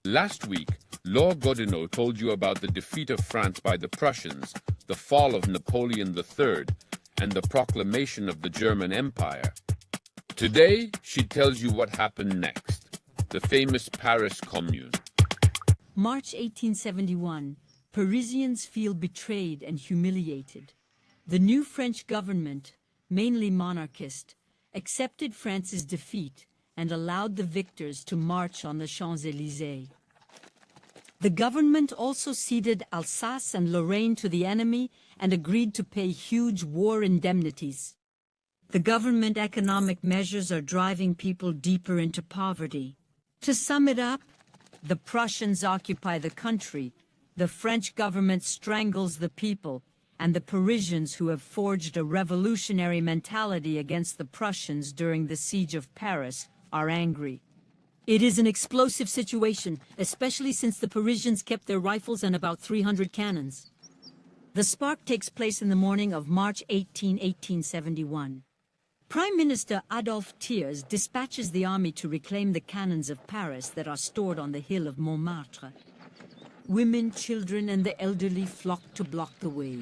Last week, Laure Godineau told you about the defeat of France by the Prussians, the fall of Napoleon III, and the proclamation of the German Empire. Today, she tells you what happened next, the famous Paris Commune. March 1871. Parisians feel betrayed and humiliated. The new French government, mainly monarchist, accepted France's defeat and allowed the victors to march on the Champs-Élysées. The government also ceded Alsace and Lorraine to the enemy and agreed to pay huge war indemnities. The government economic measures are driving people deeper into poverty. To sum it up, the Prussians occupy the country, the French government strangles the people, and the Parisians who have forged a revolutionary mentality against the Prussians during the siege of Paris are angry. It is an explosive situation, especially since the Parisians kept their rifles and about 300 cannons. The spark takes place in the morning of March 18, 1871. Prime Minister Adolphe Thiers dispatches the army to reclaim the cannons of Paris that are stored on the hill of Montmartre. Women, children, and the elderly flocked to block the way.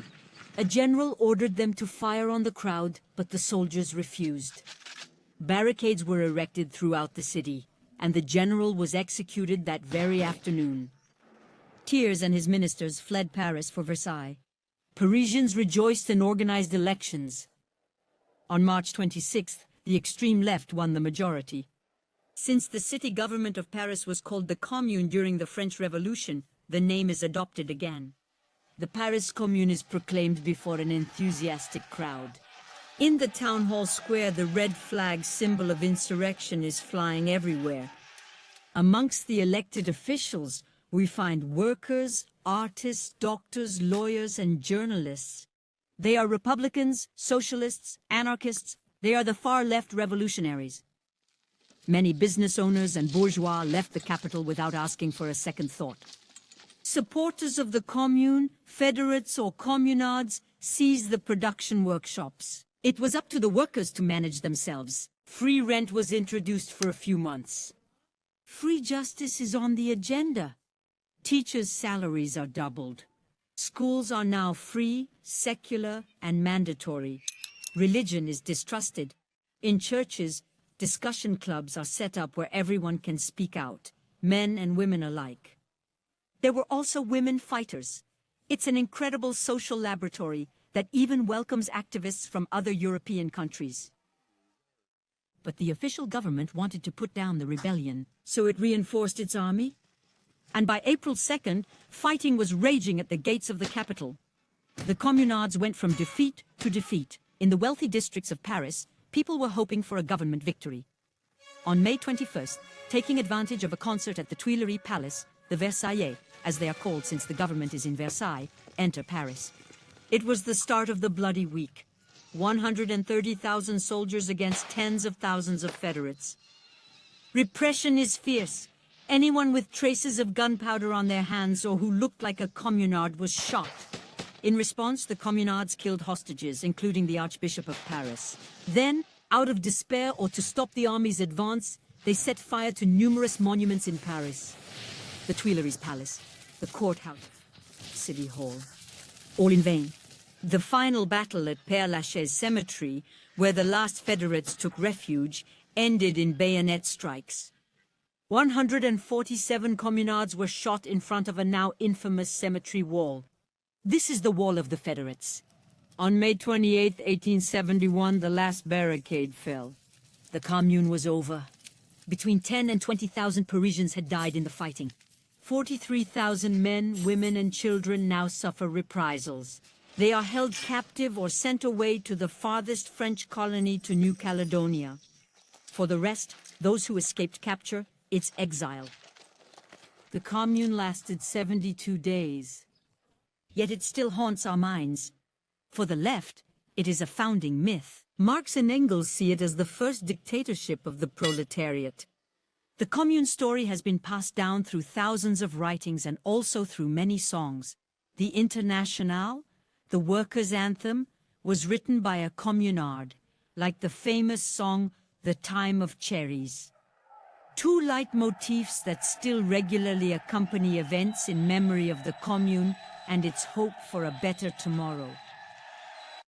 A general ordered them to fire on the crowd, but the soldiers refused. Barricades were erected throughout the city, and the general was executed that very afternoon. Thiers and his ministers fled Paris for Versailles. Parisians rejoiced and organized elections. On March 26th, the extreme left won the majority. Since the city government of Paris was called the Commune during the French Revolution, the name is adopted again. The Paris Commune is proclaimed before an enthusiastic crowd. In the town hall square, the red flag, symbol of insurrection, is flying everywhere. Amongst the elected officials, we find workers, artists, doctors, lawyers, and journalists. They are Republicans, socialists, anarchists. They are the far-left revolutionaries. Many business owners and bourgeois left the capital without asking for a second thought. Supporters of the Commune, federates or communards, seized the production workshops. It was up to the workers to manage themselves. Free rent was introduced for a few months. Free justice is on the agenda. Teachers' salaries are doubled. Schools are now free, secular, and mandatory. Religion is distrusted. In churches, discussion clubs are set up where everyone can speak out, men and women alike. There were also women fighters. It's an incredible social laboratory that even welcomes activists from other European countries. But the official government wanted to put down the rebellion, so it reinforced its army. And by April 2nd, fighting was raging at the gates of the capital. The communards went from defeat to defeat. In the wealthy districts of Paris, people were hoping for a government victory. On May 21st, taking advantage of a concert at the Tuileries Palace, the Versaillais, as they are called since the government is in Versailles, enter Paris. It was the start of the bloody week. 130,000 soldiers against tens of thousands of federates. Repression is fierce. Anyone with traces of gunpowder on their hands or who looked like a communard was shot. In response, the communards killed hostages, including the Archbishop of Paris. Then, out of despair or to stop the army's advance, they set fire to numerous monuments in Paris. The Tuileries Palace, the courthouse, City Hall. All in vain. The final battle at Père Lachaise Cemetery, where the last federates took refuge, ended in bayonet strikes. 147 communards were shot in front of a now infamous cemetery wall. This is the wall of the federates. On May 28, 1871, the last barricade fell. The Commune was over. Between 10 and 20,000 Parisians had died in the fighting. 43,000 men, women, and children now suffer reprisals. They are held captive or sent away to the farthest French colony to New Caledonia. For the rest, those who escaped capture, it's exile. The Commune lasted 72 days. Yet it still haunts our minds. For the left, it is a founding myth. Marx and Engels see it as the first dictatorship of the proletariat. The Commune story has been passed down through thousands of writings and also through many songs. The Internationale, the workers' anthem, was written by a communard, like the famous song, The Time of Cherries. two leitmotifs that still regularly accompany events in memory of the Commune and its hope for a better tomorrow.